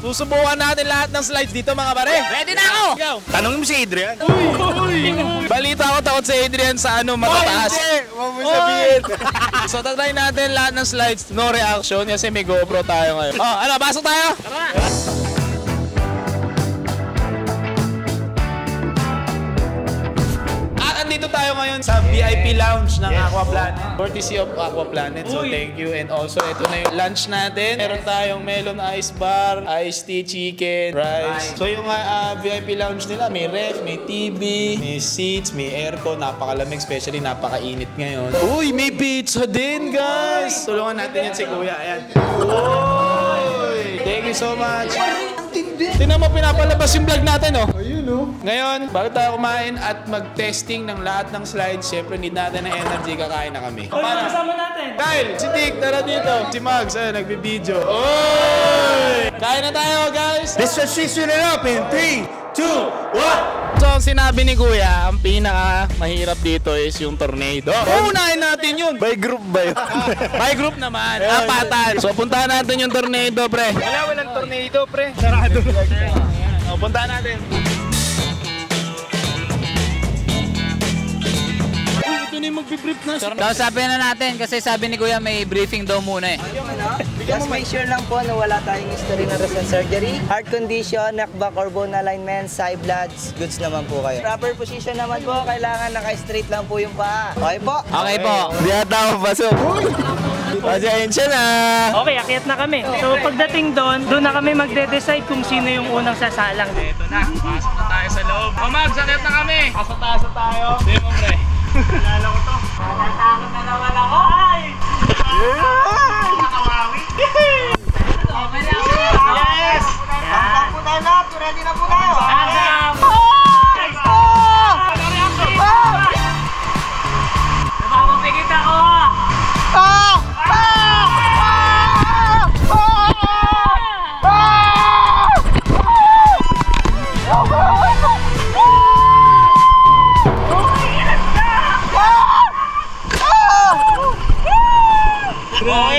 Susubukan natin lahat ng slides dito mga pare. Ready na ako! Ikaw. Tanongin mo si Adrian. Balita ko takot si Adrian sa matataas. Huwag mo sabihin. So tatry natin lahat ng slides, no reaction kasi may GoPro tayo ngayon. Oh, ano, pasok tayo? Tara! Andito tayo ngayon sa VIP lounge ng Aquaplanet. Courtesy of Aquaplanet. So thank you. And also ito na yung lunch natin. Meron tayong melon ice bar, iced tea, chicken, rice. So yung VIP lounge nila, may ref, may TV, may seats, may aircon. Napakalamig, especially napakainit ngayon. Uy, may pizza din, guys! Tulungan natin yan si Kuya. Ayan. Uy! Thank you so much. Tingnan mo, pinapalabas yung vlog natin, oh. Ayun, oh. Ngayon, bago tayo kumain at mag-testing ng lahat ng slides, syempre need natin ng energy, kakain na kami. Para kasama natin. Kyle, si Dick, tara dito. Si Mags, nagbi-video. Oy! Kain na tayo, guys! Let's just season it up in 3, 2, 1. So, ang sinabi ni Kuya, ang pinaka-mahirap dito is yung tornado. Unahin natin yun. By group ba yun? By group naman, apatan. So, puntahan natin yung tornado, pre. Walang tornado, pre. Sarado. O, puntahan natin. Ito na yung magbibrief na. Kausapin na natin kasi sabi ni Kuya may briefing daw muna eh. Just make sure lang po na wala tayong history ng recent surgery, heart condition, neck back or bone alignment, side bloods, goods naman po kayo. Proper position naman po, kailangan naka-straight lang po yung paa. Okay po? Okay po. Hindi ata ako pasok. Pasensya na. Okay, akyat na kami. So pagdating doon na kami magde-decide kung sino yung unang sasalang. Ito na, pasok na tayo sa loob. O, Mags, sakit na kami. Taas na tayo. Demo, pre. Nalala ko to. Natatakot na naman ako. Ay! Nakawawi. Okay na ako. Yes! Pasok po tayo lahat, ready na po tayo. Napapapigit ako.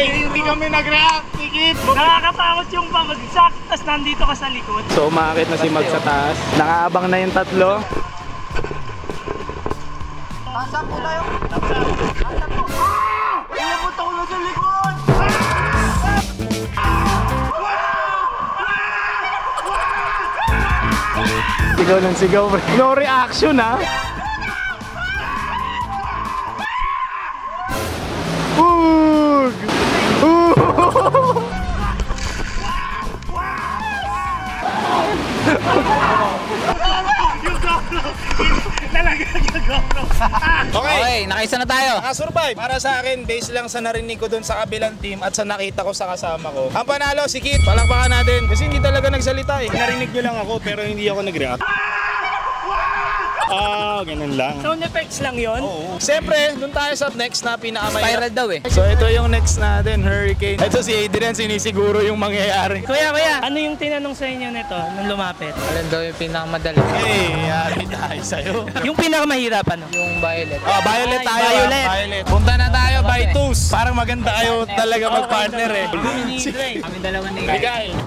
Hindi kami nag-react, tikit! Nakakatakot yung pamagsak, tas nandito ka sa likod. So, umakit na si Mag sa taas. Nakaabang na yung tatlo. Pasok po tayo. Pasok po. Ilabot ako na sa likod. Sigaw ng sigaw, pre. No reaction, ha? Okay, nakaisa na tayo. Nakasurvive. Para sa akin, base lang sa narinig ko dun sa kabilang team at sa nakita ko sa kasama ko. Ang panalo, si Kit. Palakpakan natin. Kasi hindi talaga nagsalita eh. Narinig nyo lang ako pero hindi ako nag-react. Ganun lang. Sound effects lang yon. Siyempre, dun tayo sa next na Spiral pinakamahirap. daw eh. So ito yung next natin, Hurricane. Ito si Adrian, sinisiguro yung mangyayari. Kuya, ano yung tinanong sa inyo nito nung lumapit? Alin daw yung pinakamadali? Hey, yari tayo sa'yo. Yung pinakamahirap ano? Yung violet. Violet tayo. Violet. Violet. Punta na tayo by twos. Parang maganda kayo talaga mag-partner eh. Kami dalawa ni Bigay.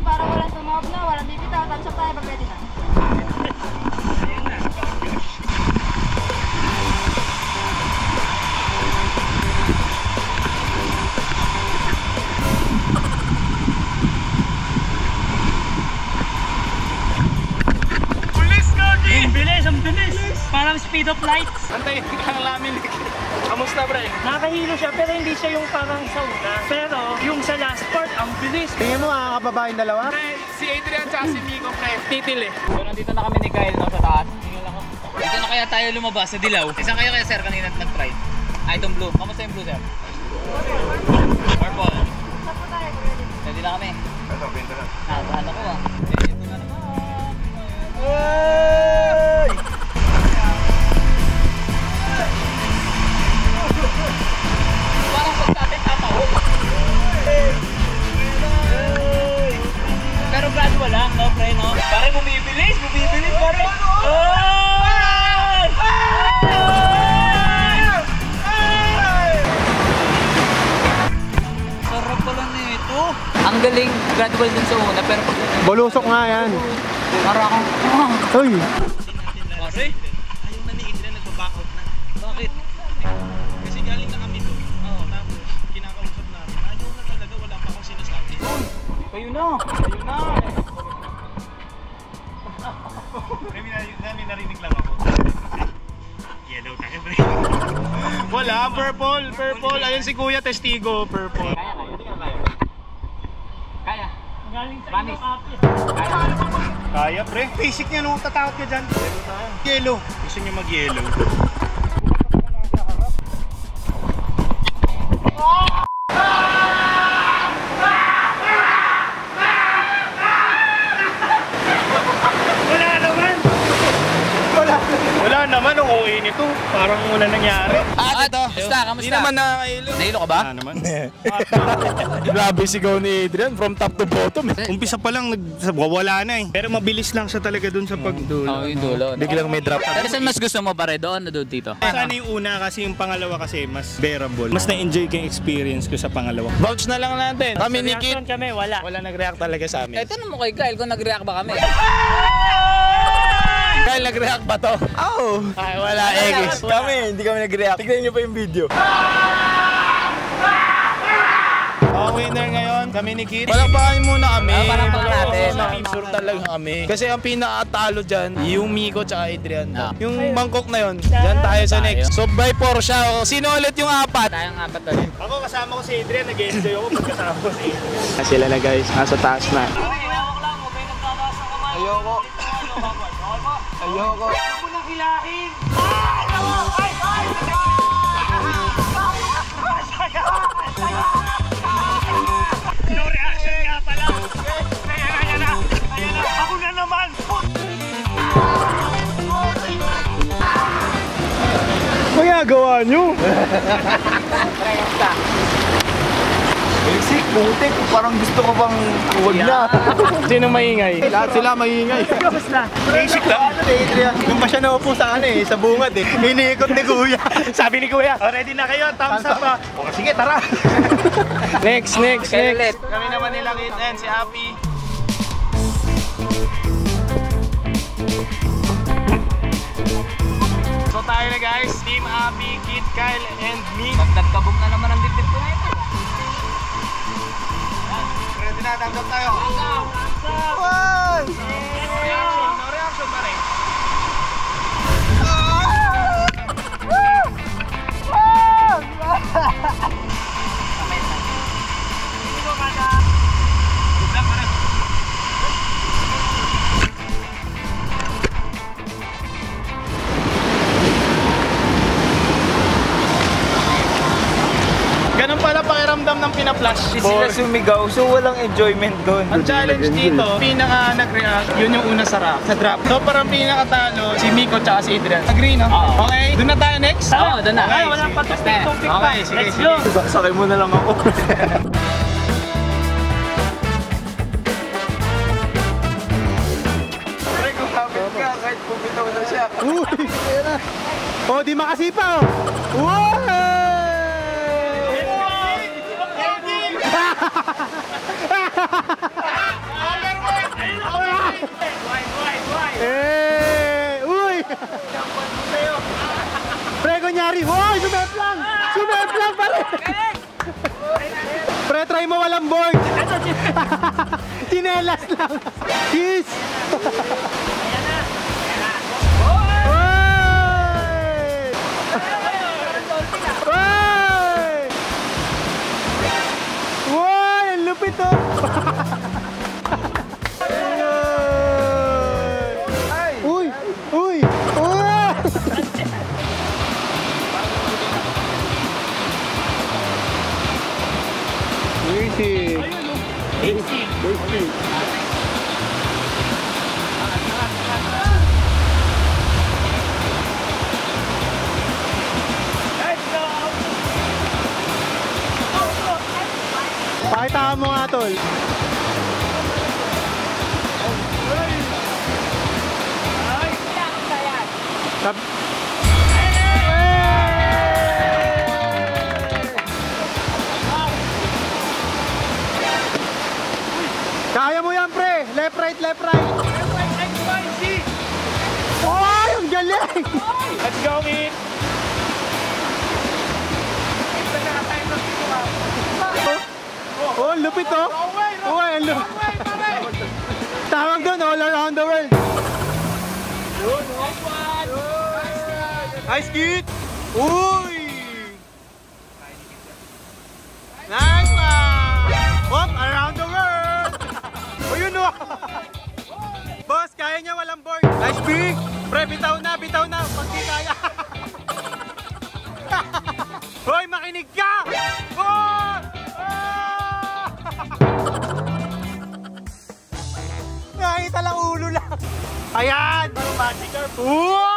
Para walang tumawag na, walang bibitaw, thumbs up tayo pag ready na. Pulis ko, G! Ang bilis! Parang speed of light. Antayin ka lang namin. Kamusta, pre? Nakahilo siya pero hindi siya yung parang sa una. Pero yung sa last part, ang bilis. Tingin mo babaeng dalawa? Pre, si Adrian at si Miko, pre, titil eh. So nandito na kami ni Kyle no, sa taas. Dito na kaya tayo lumabas sa dilaw. Isang kayo kaya sir kanina nag-try. Itong blue. Kamusta yung blue sir? Purple. Ready na kami. Ito, pinto na. Ano ko ah. Ito na naman. Parang pagkakit tataw. Pero gradual lang, no, pre, no? Pare, bumibilis pare! gradual dun sa una, pero pag... Bulusok nga yan. Para akong... Uy! Pare? Ayaw na ni Adrian, nagbaback out na. Bakit? Kasi galing na kami doon. Tapos, kinakausap namin. Ayaw na talaga, wala pa akong sinasabi. Kayo na! Kayo na! Narinig lang ako. Yellow tayo, pre. Wala, purple. Ayun si Kuya, testigo, purple. Kaya. Galing sa Promise. Kaya, pre. Basic niya, no? Tatakot ka dyan. Yellow. Gusto niya mag-yellow. Wala naman, ang OA nito. Parang wala nangyari. Ito. Kamusta? Hindi naman nakakailo. Nahilo ka ba? Naman. Grabe sigaw ni Adrian from top to bottom. Umpisa pa lang, wala na eh. Pero mabilis lang siya talaga dun sa pagdulo. Oo, yung dulo. Biglang may drop. Pero saan mas gusto mo pare? Doon o doon dito? Sana yung una kasi yung pangalawa kasi mas bearable. Mas na-enjoy ko yung experience ko sa pangalawa. Vouch na lang natin. Kami ni Kit. Reaction kami, wala. Wala nag-react talaga sa amin. Tanong mo kay Kyle kung nag-react ba kami. Kyle, nag-react ba to? Oo. Ay, wala. Eggs. Kami, hindi kami nag-react. Tignan niyo pa yung video. Ang winner ngayon, kami ni Kit. Palakpakan muna kami. Palakpakan natin. Sure talaga kami. Kasi ang pinakatalo dyan, yung Miko tsaka Adrian. Yung Bangkok na yun, dyan tayo sa next. So by Porsche, sino ulit yung apat? Tayong apat ulit. Ako kasama ko si Adrian, nag-enjoy ako pagkasama ko si Adrian. Sila na guys, nasa taas na. Ayoko. Ayoko. No reaction nga pala. Ayan na. Ako na naman. Magagawa nyo? Basic, butik. Parang gusto ko bang huwag na. Sino maingay? Lahat sila maingay. Basic lang. Adrian, yung pa siya naupo sa sa bungad eh. Iniikot ni Kuya. Sabi ni Kuya, ready na kayo? Thumbs up pa. O sige, tara. Next. Kami naman nila Kit and si Happy. So tayo na guys, Team Happy, Kit, Kyle, and me. Nagkabog na naman ang dibdib ko na ito. Ready na, thumbs up tayo. No reaction pa rin. Ganun pala pakiramdam ng pina-flash. Sila sumigaw, so walang enjoyment doon. Ang challenge dito, pinaka nag-react, yun yung una sa drop. So parang pinakatalo, si Miko tsaka si Adrian. Agree, no? Okay, doon na tayo next? Oo, doon na. Okay, Walang sige. patupik-tupik pa. Okay, sige, Let's sige. go. Sakay mo na lang ako. Pre, kung kapit ka, kahit pumitaw na siya. Uy! Ayan na. Oh, di makasipa oh! Wow! Eh! Uy! Pre, kunyari! Hoy! Sumep lang! Sumep lang pare! Pre, try mo walang board! Chinelas lang! Kiss! Wow, ang lupit oh! Uy! Uy! Oh! Easy! Easy! Pakita mo nga tol. lupit oh. Uy, ang lupit. Tawag doon, all around the world. Nice kid! Uy! Nice one! Hop, around the world! O yun o! Boss, kaya niya walang board. Nice big! Pre, bitaw na, pag di kaya. Hoy, makinig ka! Oh! Nakita lang ulo lang. Ayan! Magic carp.